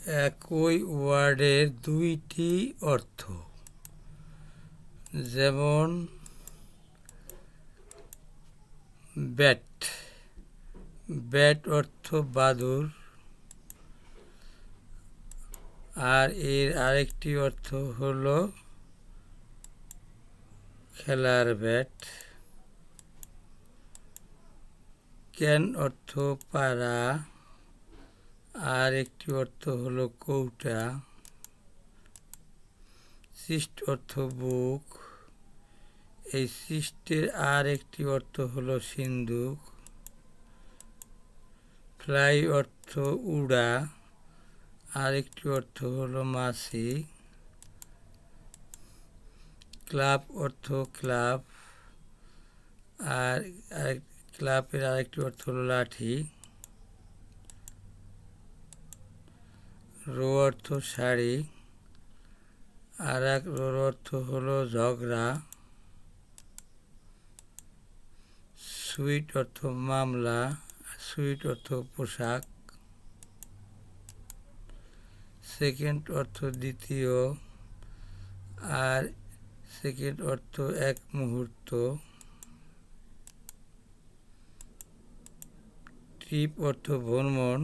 একই ওয়ার্ডের দুইটি অর্থ, যেমন ব্যাট। ব্যাট অর্থ বাদুড়, আর এর আরেকটি অর্থ হলো খেলার ব্যাট। ক্যান অর্থ পাড়া, আর একটি অর্থ হলো কৌটা। সিস্ট অর্থ বুক, এই সিস্টের আর একটি অর্থ হলো সিন্দুক। ফ্লাই অর্থ উড়া, আর একটি অর্থ হলো মাছি। ক্লাব অর্থ ক্লাব, আর ক্লাবের আরেকটি অর্থ হলো লাঠি। রো অর্থ শাড়ি, আর এক রোর অর্থ হলো ঝগড়া। সুইট অর্থ মামলা, সুইট অর্থ পোশাক। সেকেন্ড অর্থ দ্বিতীয়, আর সেকেন্ড অর্থ এক মুহূর্ত। ট্রিপ অর্থ ভ্রমণ,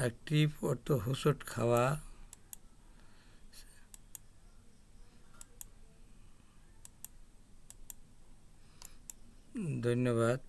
আর ট্রিপ অর্থ হোঁচট খাওয়া। ধন্যবাদ।